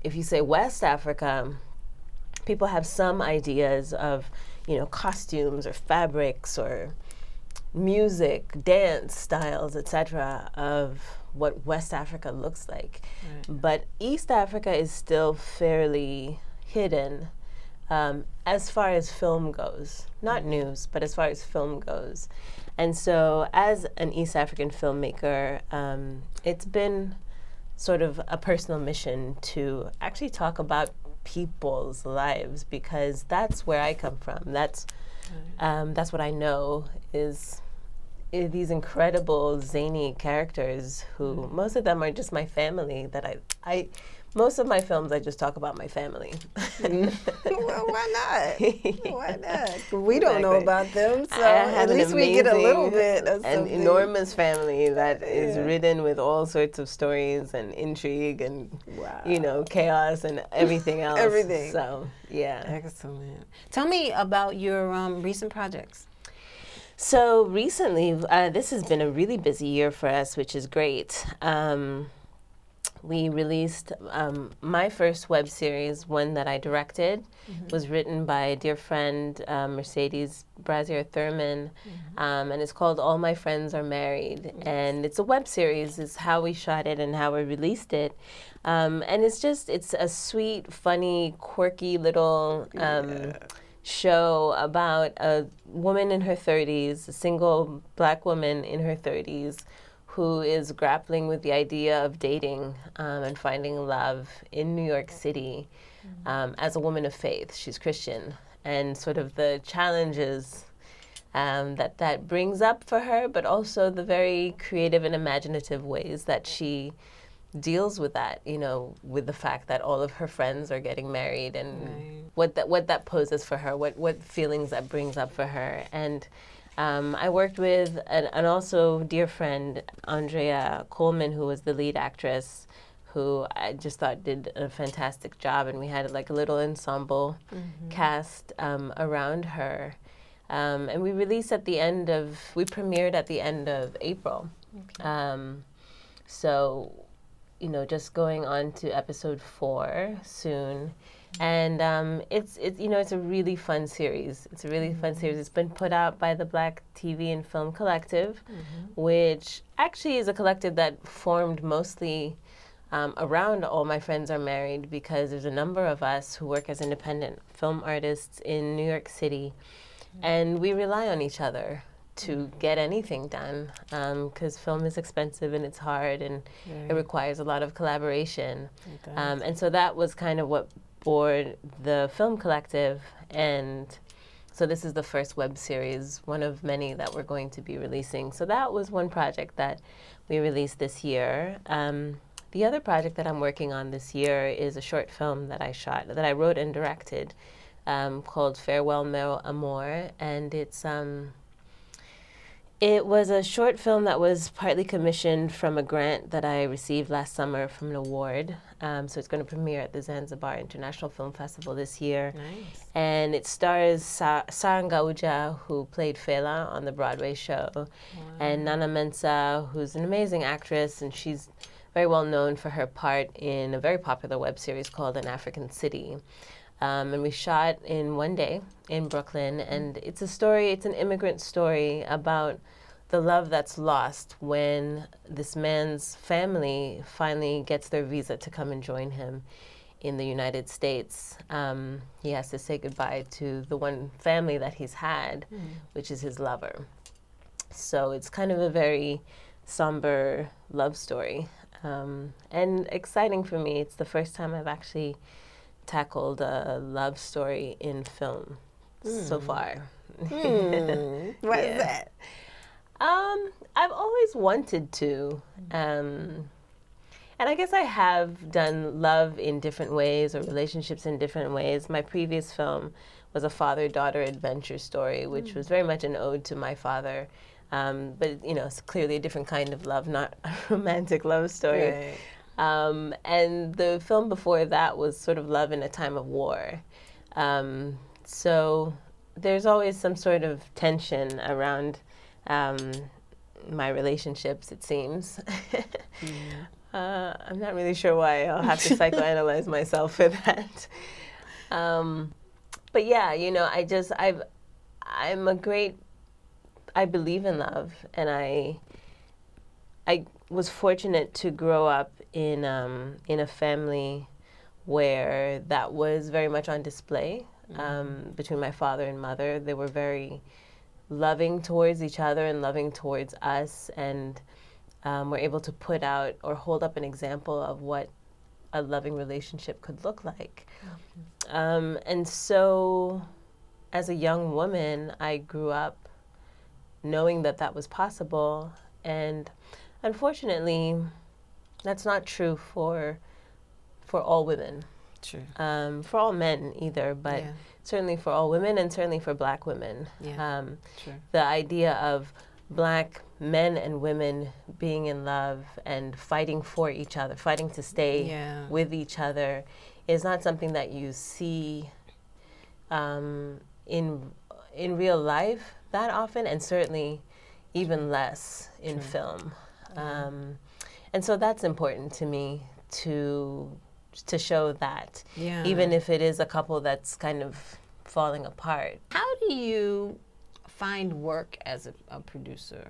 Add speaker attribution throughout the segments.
Speaker 1: if you say West Africa, people have some ideas of, costumes or fabrics or music, dance styles, etc., of what West Africa looks like. Right. But East Africa is still fairly hidden as far as film goes. Not news, but as far as film goes. And so as an East African filmmaker, it's been sort of a personal mission to actually talk about people's lives, because that's where I come from. That's what I know is these incredible zany characters who most of them are just my family. That I most of my films I just talk about my family.
Speaker 2: Well, why not? Why not? We don't know about them, so at least we get a little bit of
Speaker 1: an enormous family that is ridden with all sorts of stories and intrigue and chaos and everything else.
Speaker 2: Everything.
Speaker 1: So yeah.
Speaker 2: Excellent. Tell me about your recent projects.
Speaker 1: So recently, this has been a really busy year for us, which is great. We released my first web series, one that I directed, was written by a dear friend, Mercedes Brazier Thurman, and it's called All My Friends Are Married. And it's a web series, is how we shot it and how we released it. And it's a sweet, funny, quirky little show about a woman in her 30s, a single black woman in her 30s, who is grappling with the idea of dating and finding love in New York City as a woman of faith. She's Christian, and sort of the challenges that brings up for her, but also the very creative and imaginative ways that she deals with that, with the fact that all of her friends are getting married, and what that poses for her, what feelings that brings up for her. And I worked with an also dear friend, Andrea Coleman, who was the lead actress, who I just thought did a fantastic job, and we had like a little ensemble cast around her. And we premiered at the end of April. Okay. So, just going on to episode 4 soon. And it's a really fun series. It's a really fun series. It's been put out by the Black TV and Film Collective, which actually is a collective that formed mostly around All My Friends Are Married, because there's a number of us who work as independent film artists in New York City, and we rely on each other to get anything done, because film is expensive and it's hard, and it requires a lot of collaboration. And so that was kind of what bore the film collective, and so this is the first web series, one of many that we're going to be releasing. So that was one project that we released this year. The other project that I'm working on this year is a short film that I wrote and directed, called Farewell Meu Amor, and it was a short film that was partly commissioned from a grant that I received last summer from an award. So it's going to premiere at the Zanzibar International Film Festival this year. Nice. And it stars Sahr Ngauja, who played Fela on the Broadway show, and Nana Mensah, who's an amazing actress, and she's very well known for her part in a very popular web series called An African City. And we shot in one day in Brooklyn, and it's an immigrant story about the love that's lost when this man's family finally gets their visa to come and join him in the United States. He has to say goodbye to the one family that he's had, which is his lover. So it's kind of a very somber love story, and exciting for me. It's the first time I've actually tackled a love story in film so far.
Speaker 2: Why is that?
Speaker 1: I've always wanted to, and I guess I have done love in different ways, or relationships in different ways. My previous film was a father-daughter adventure story, which was very much an ode to my father, but it's clearly a different kind of love, not a romantic love story. Right. And the film before that was sort of love in a time of war. So there's always some sort of tension around my relationships, it seems. I'm not really sure why. I'll have to psychoanalyze myself for that. But yeah, you know, I believe in love, and I was fortunate to grow up in a family where that was very much on display. Between my father and mother, they were very loving towards each other and loving towards us, and were able to put out or hold up an example of what a loving relationship could look like. And so as a young woman, I grew up knowing that that was possible, and unfortunately, that's not true for all women.
Speaker 2: True.
Speaker 1: For all men either, but certainly for all women, and certainly for Black women.
Speaker 2: True.
Speaker 1: The idea of Black men and women being in love and fighting for each other, fighting to stay with each other, is not something that you see in real life that often, and certainly even less in film. And so that's important to me to show that, even if it is a couple that's kind of falling apart.
Speaker 2: How do you find work as a producer,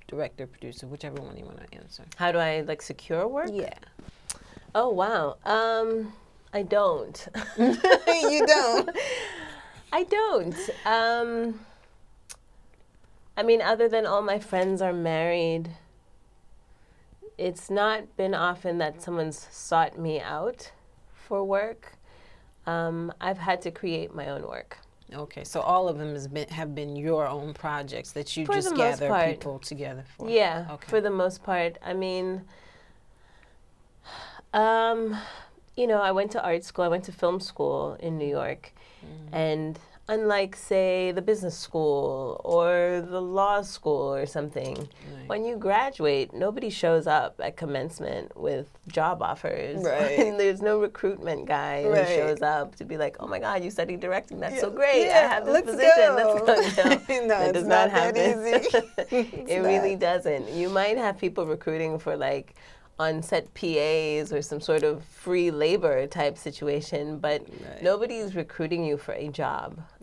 Speaker 2: director, producer, whichever one you want to answer? How
Speaker 1: do I secure work?
Speaker 2: Yeah.
Speaker 1: Oh, wow. I don't.
Speaker 2: You don't?
Speaker 1: I don't. I mean, other than all my friends are married, it's not been often that someone's sought me out for work. I've had to create my own work.
Speaker 2: Okay, so all of them have been your own projects that you just gather people together for.
Speaker 1: Yeah, for the most part. I mean, you know, I went to art school. I went to film school in New York, and unlike, say, the business school or the law school or something, when you graduate, nobody shows up at commencement with job offers. There's no recruitment guy who shows up to be like, oh my God, you studied directing, that's so great, I have this position. Let's go. That does not happen. It really doesn't. You might have people recruiting for on-set PAs or some sort of free labor type situation, but nobody's recruiting you for a job.